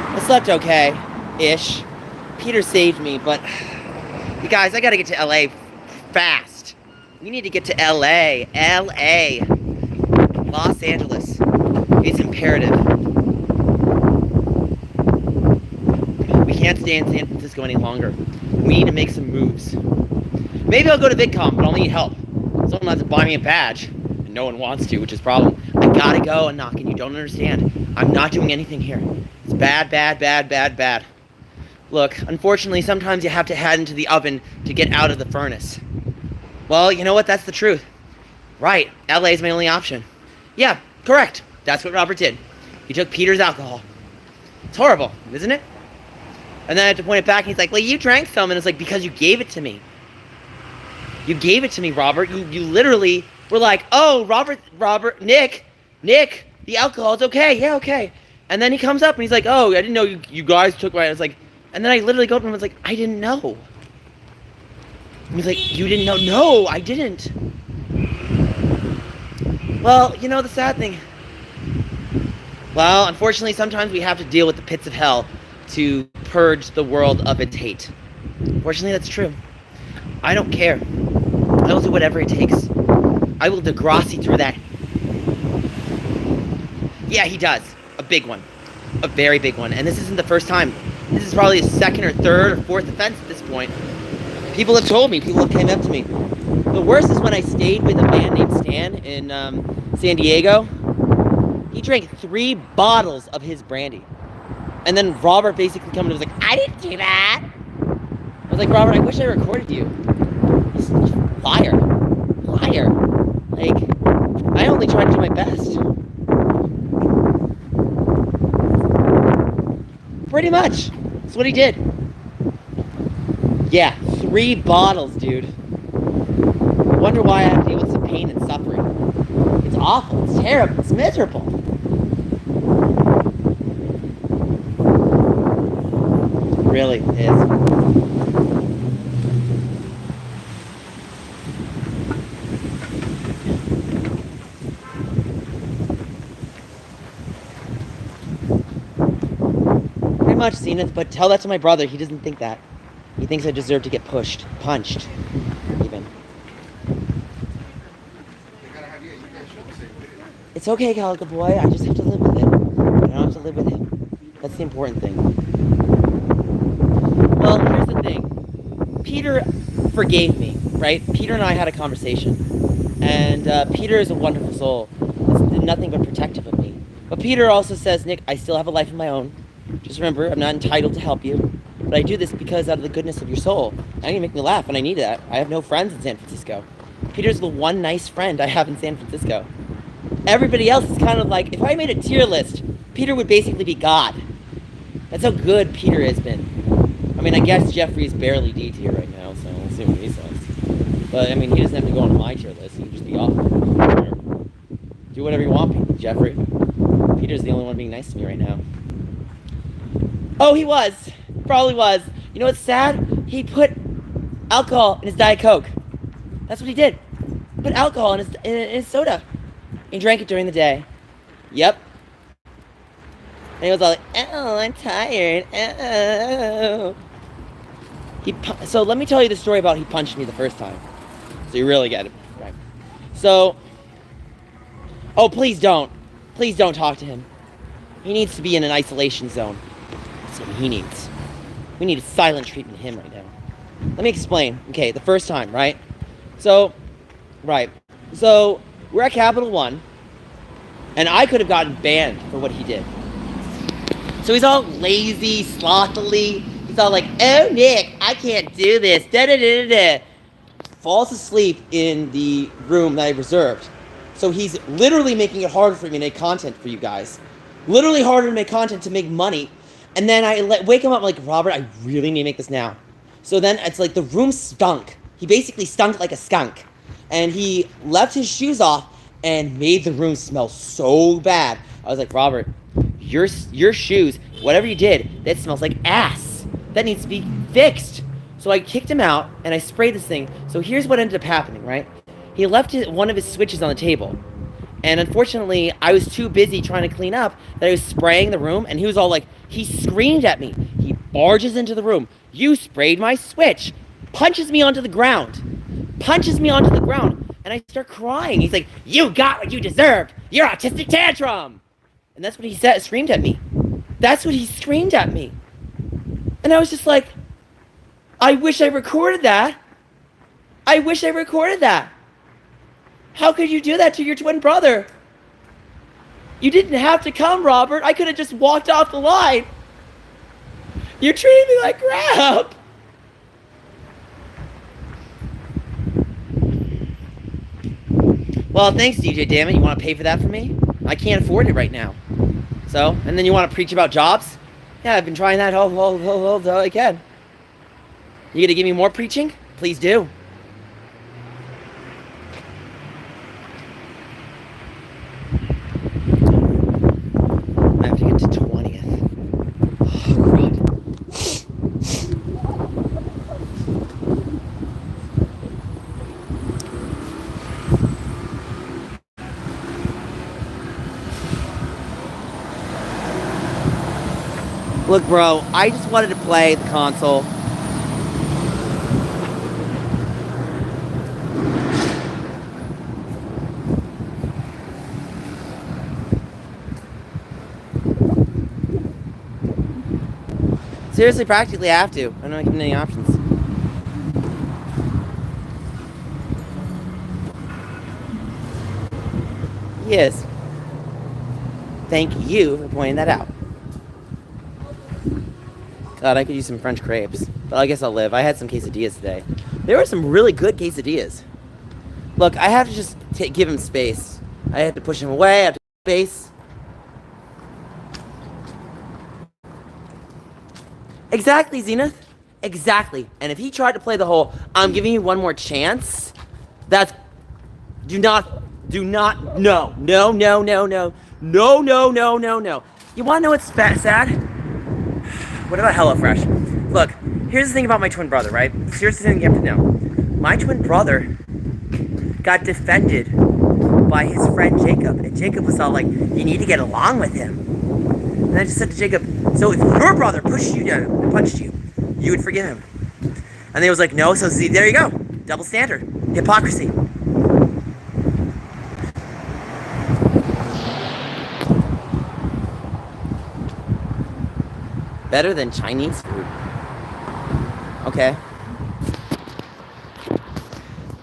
I slept okay-ish. Peter saved me, but you guys, I gotta get to LA fast. We need to get to LA. LA. Los Angeles. It's imperative. We can't stay in San Francisco any longer. We need to make some moves. Maybe I'll go to VidCon, but I'll need help. Someone has to buy me a badge, and no one wants to, which is a problem. I gotta go and knock, and you don't understand. I'm not doing anything here. It's bad, bad, bad, bad, bad. Look, unfortunately, sometimes you have to head into the oven to get out of the furnace. Well, you know what? That's the truth. Right, LA is my only option. Yeah, correct. That's what Robert did. He took Peter's alcohol. It's horrible, isn't it? And then I have to point it back, and he's like, well, you drank some, and it's like, because you gave it to me. You gave it to me, Robert. You literally were like, oh, Nick, the alcohol's okay. Yeah, okay. And then he comes up, and he's like, oh, I didn't know you guys took my... I was like... And then I literally go up to him and was like, I didn't know. And he's like, you didn't know? No, I didn't. Well, you know the sad thing. Well, unfortunately, sometimes we have to deal with the pits of hell to purge the world of its hate. Unfortunately, that's true. I don't care. I will do whatever it takes. I will Degrassi through that. Yeah, he does. A big one. A very big one. And this isn't the first time. This is probably his second or third or fourth offense at this point. People have told me. People have came up to me. The worst is when I stayed with a man named Stan in San Diego. He drank 3 bottles of his brandy. And then Robert basically came and was like, I didn't do that. I was like, Robert, I wish I recorded you. Liar. Liar. Like, I only tried to do my best. Pretty much. That's what he did. Yeah, 3 bottles, dude. Wonder why I have to deal with some pain and suffering. It's awful. It's terrible. It's miserable. It really is. Pretty much, Zenith, but tell that to my brother. He doesn't think that. He thinks I deserve to get punched, even. It's okay, Calico Boy. I just have to live with it. I don't have to live with him. That's the important thing. Well, here's the thing. Peter forgave me, right? Peter and I had a conversation. And Peter is a wonderful soul. It's nothing but protective of me. But Peter also says, Nick, I still have a life of my own. Just remember, I'm not entitled to help you. But I do this because out of the goodness of your soul. Now you make me laugh, and I need that. I have no friends in San Francisco. Peter's the one nice friend I have in San Francisco. Everybody else is kind of like, if I made a tier list, Peter would basically be God. That's how good Peter has been. I mean, I guess Jeffrey's barely D tier right now, so we'll see what he says. But, I mean, he doesn't have to go on my tier list. He can just be off. Do whatever you want, Jeffrey. Peter's the only one being nice to me right now. Oh, he was. Probably was. You know what's sad? He put alcohol in his Diet Coke. That's what he did. Put alcohol in his soda. He drank it during the day. Yep. And he was all like, "Oh, I'm tired. Oh." So let me tell you the story about he punched me the first time. So you really get it. Right. So, oh, please don't. Please don't talk to him. He needs to be in an isolation zone. That's what he needs. We need a silent treatment of him right now. Let me explain. Okay, the first time, right? So, we're at Capital One, and I could have gotten banned for what he did. So he's all lazy, slothily. He's all like, "Oh, Nick, I can't do this. Da-da-da-da-da." Falls asleep in the room that I reserved. So he's literally making it harder for me to make content for you guys. Literally harder to make content to make money. And then I wake him up like, "Robert, I really need to make this now." So then it's like the room stunk. He basically stunk like a skunk. And he left his shoes off and made the room smell so bad. I was like, "Robert, your shoes, whatever you did, that smells like ass. That needs to be fixed." So I kicked him out and I sprayed this thing. So here's what ended up happening, right? He left one of his switches on the table. And unfortunately, I was too busy trying to clean up that I was spraying the room. And he was all like, he screamed at me. He barges into the room. "You sprayed my switch." Punches me onto the ground. And I start crying. He's like, "You got what you deserved. Your autistic tantrum." And that's what he said, screamed at me. That's what he screamed at me. And I was just like, I wish I recorded that. How could you do that to your twin brother? You didn't have to come, Robert. I could have just walked off the line. You're treating me like crap. Well, thanks, DJ. Damn it. You want to pay for that for me? I can't afford it right now. So, and then you want to preach about jobs? Yeah, I've been trying that all I can. You gonna give me more preaching? Please do. I have to get to 20th. Oh, God. Look, bro, I just wanted to play the console. Seriously, practically I have to. I'm not giving any options. Yes. Thank you for pointing that out. God, I could use some French crepes. But I guess I'll live. I had some quesadillas today. There were some really good quesadillas. Look, I have to just give him space. I have to push him away. I have to give him space. Exactly, Zenith. Exactly. And if he tried to play the whole, "I'm giving you one more chance," that's... No. No. You want to know what's sad? What about HelloFresh? Look, here's the thing about my twin brother, right? Here's the thing you have to know. My twin brother got defended by his friend Jacob. And Jacob was all like, "You need to get along with him." And I just said to Jacob, "So if your brother pushed you down and punched you, you would forgive him?" And he was like, "No." So see, there you go. Double standard. Hypocrisy. Better than Chinese food. Okay.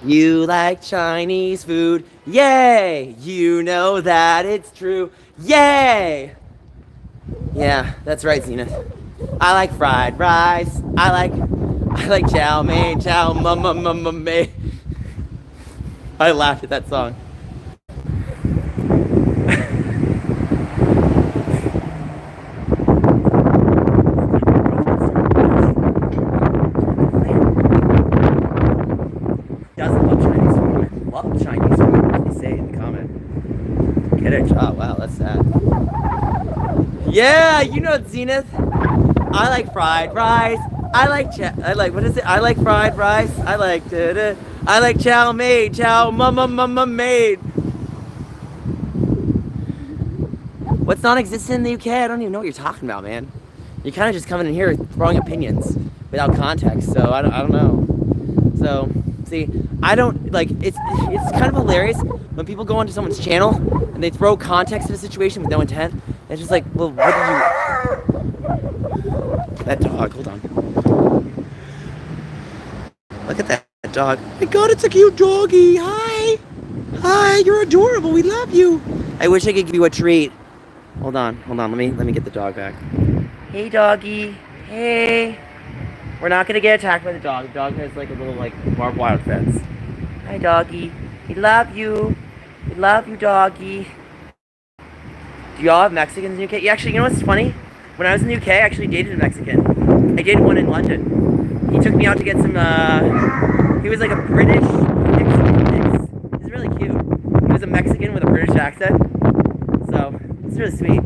You like Chinese food? Yay! You know that it's true. Yay! Yeah, that's right, Zenith. I like fried rice. I like chow mein, chow mein. I laughed at that song. Doesn't love Chinese food. Love Chinese food. They say in the comment. Get a job. Wow, that's sad. Yeah, you know Zenith. I like fried rice. I like what is it? I like fried rice. I like chow mein, chow mama made. What's non-existent in the UK? I don't even know what you're talking about, man. You're kind of just coming in here throwing opinions without context. So I don't know. So see, I don't like it's kind of hilarious when people go onto someone's channel and they throw context in a situation with no intent. It's just like, well, what did you? That dog. Hold on. Look at that dog. My God, it's a cute doggy. Hi, hi. You're adorable. We love you. I wish I could give you a treat. Hold on. Let me get the dog back. Hey, doggy. Hey. We're not gonna get attacked by the dog. The dog has like a little like barbed wire fence. Hi, doggy. We love you. We love you, doggy. Do y'all have Mexicans in the UK? Yeah, actually, you know what's funny? When I was in the UK, I actually dated a Mexican. I dated one in London. He took me out to get some. He was like a British mix. He's really cute. He was a Mexican with a British accent. So it's really sweet.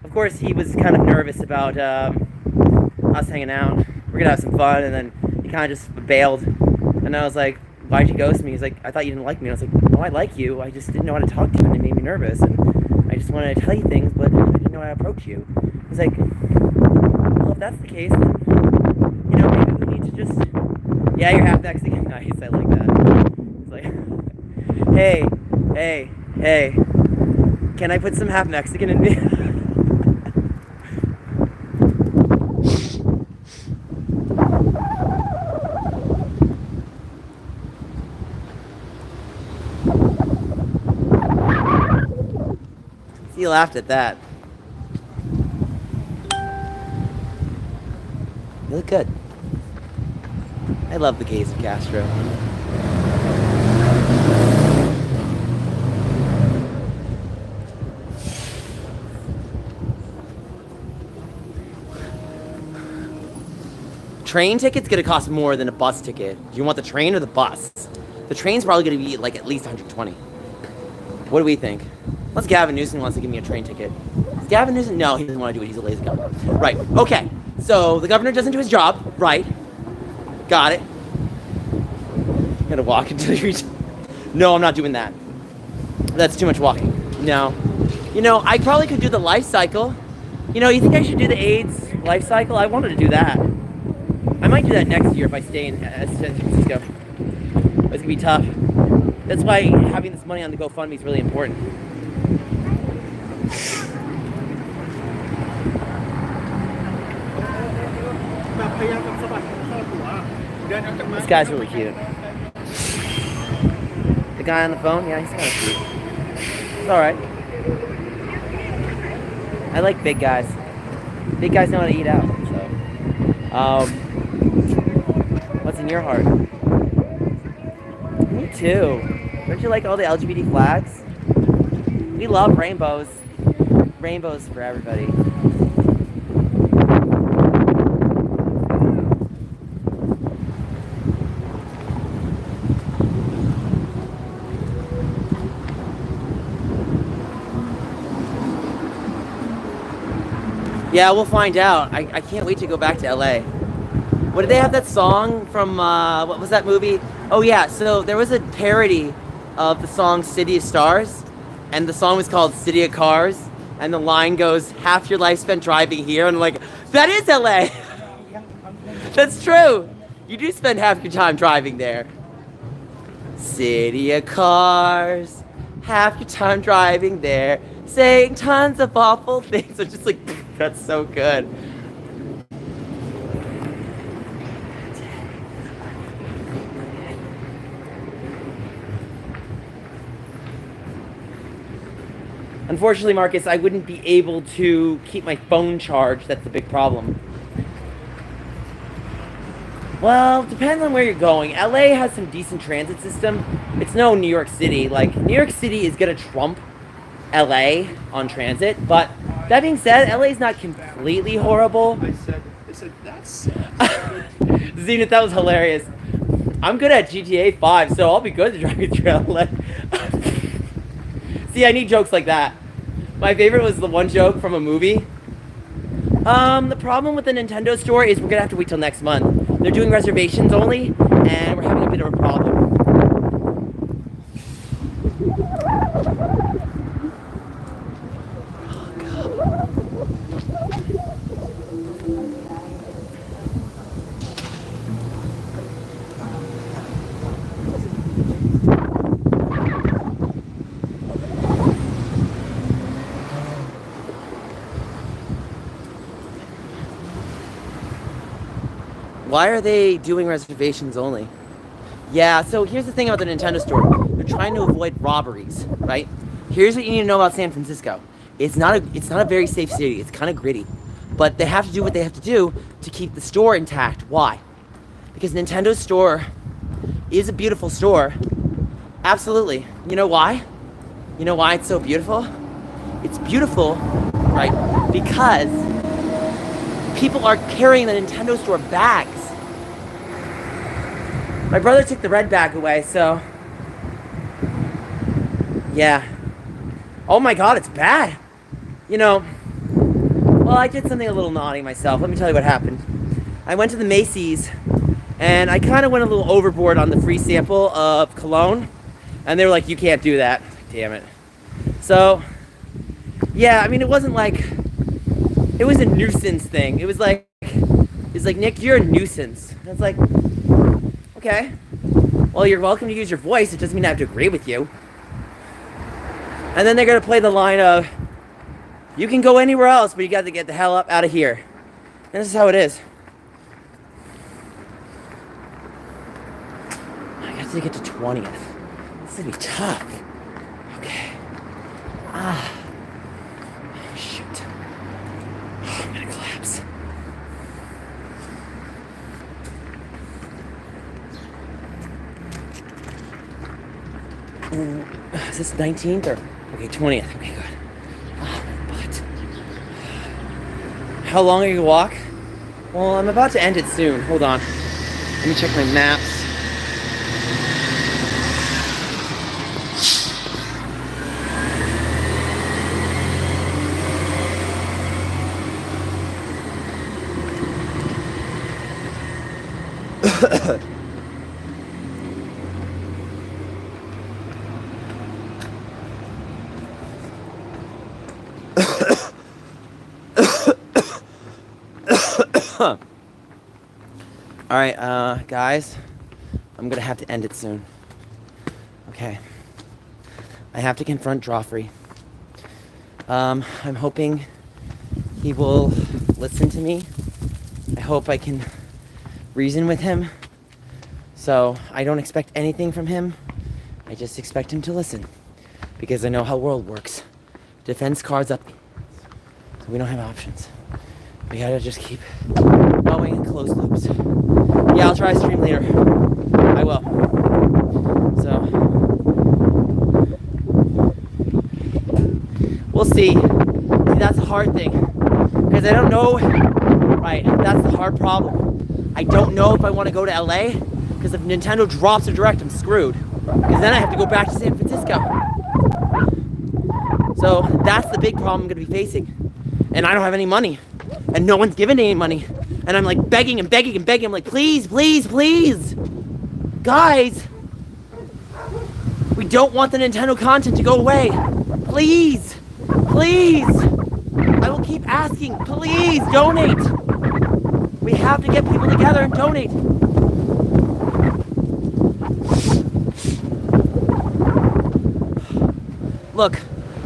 Of course, he was kind of nervous about us hanging out. We're gonna have some fun, and then he kind of just bailed. And I was like, "Why'd you ghost me?" He's like, "I thought you didn't like me." And I was like, "No, I like you. I just didn't know how to talk to you, and it made me nervous. And I just wanted to tell you things, but I didn't know how to approach you." He's like, "Well, if that's the case, then you know maybe we need to just." Yeah, you're half Mexican. Nice, I like that. He's like, hey, can I put some half Mexican in me? He laughed at that. You look good. I love the gaze of Castro. Train ticket's gonna cost more than a bus ticket. Do you want the train or the bus? The train's probably gonna be like at least 120. What do we think? Unless Gavin Newsom wants to give me a train ticket. Is Gavin Newsom? No, he doesn't want to do it. He's a lazy governor. Right. Okay. So the governor doesn't do his job. Right. Got it. I'm gonna walk until you reach. No, I'm not doing that. That's too much walking. No. You know, I probably could do the life cycle. You know, you think I should do the AIDS life cycle? I wanted to do that. I might do that next year if I stay in San Francisco. It's gonna be tough. That's why having this money on the GoFundMe is really important. This guy's really cute. The guy on the phone, yeah, he's kind of cute. It's alright. I like big guys. Big guys know how to eat out, so. What's in your heart? Me too. Don't you like all the LGBT flags? We love rainbows. Rainbows for everybody. Yeah, we'll find out. I can't wait to go back to LA. What did they have that song from, what was that movie? Oh yeah, so there was a parody of the song City of Stars, and the song was called City of Cars, and the line goes, half your life spent driving here, and I'm like, that is LA! That's true! You do spend half your time driving there. City of Cars, half your time driving there, saying tons of awful things. I'm just like, that's so good. Unfortunately, Marcus, I wouldn't be able to keep my phone charged. That's the big problem. Well, depends on where you're going. LA has some decent transit system. It's no New York City. Like, New York City is gonna trump LA on transit, but that being said, LA is not completely horrible. I said that's sad. Zenith, that was hilarious. I'm good at GTA 5, so I'll be good at driving through LA. See, I need jokes like that. My favorite was the one joke from a movie The problem with the Nintendo store is we're gonna have to wait till next month. They're doing reservations only, and we're having a bit of a problem. Why are they doing reservations only? Yeah, so here's the thing about the Nintendo store. They're trying to avoid robberies, right? Here's what you need to know about San Francisco. It's not a very safe city. It's kind of gritty. But they have to do what they have to do to keep the store intact. Why? Because Nintendo's store is a beautiful store. Absolutely. You know why? You know why it's so beautiful? It's beautiful, right? Because people are carrying the Nintendo store bags. My brother took the red bag away, so yeah. Oh my god, it's bad. You know, well, I did something a little naughty myself. Let me tell you what happened. I went to the Macy's, and I kind of went a little overboard on the free sample of cologne, and they were like, you can't do that. Damn it. So, yeah, I mean, it wasn't like, it was a nuisance thing. It was like, Nick, you're a nuisance. And it's like, okay, well, you're welcome to use your voice. It doesn't mean I have to agree with you. And then they're going to play the line of, you can go anywhere else, but you got to get the hell up out of here. And this is how it is. I got to get to 20th. This is going to be tough. Okay. Oh, shoot. I'm going to collapse. Is this 19th or? Okay, 20th. Okay, good. Oh, my butt. How long are you walk? Well, I'm about to end it soon. Hold on. Let me check my maps. Alright, guys, I'm gonna have to end it soon. Okay. I have to confront Joffrey. I'm hoping he will listen to me. I hope I can reason with him. So, I don't expect anything from him. I just expect him to listen. Because I know how world works. Defense cards up. So we don't have options. We gotta just keep going in closed loops. Yeah, I'll try to stream later. I will. So, we'll see. See, that's a hard thing. Because I don't know. Right, that's the hard problem. I don't know if I want to go to LA. Because if Nintendo drops a direct, I'm screwed. Because then I have to go back to San Francisco. So, that's the big problem I'm going to be facing. And I don't have any money. And no one's giving any money. And I'm like begging and begging and begging. I'm like, please, please, please. Guys. We don't want the Nintendo content to go away. Please. Please. I will keep asking. Please, donate. We have to get people together and donate. Look,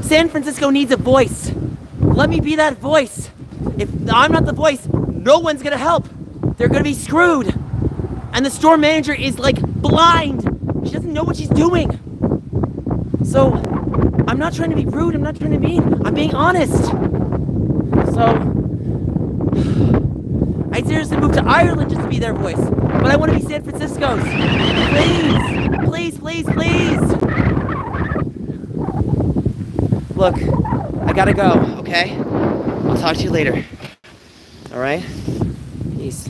San Francisco needs a voice. Let me be that voice. If I'm not the voice, no one's gonna help. They're gonna be screwed. And the store manager is like blind. She doesn't know what she's doing. So, I'm not trying to be rude, I'm not trying to be mean. I'm being honest. So, I seriously moved to Ireland just to be their voice. But I want to be San Francisco's. Please, please, please, please. Look, I gotta go, okay? I'll talk to you later. Alright? Peace.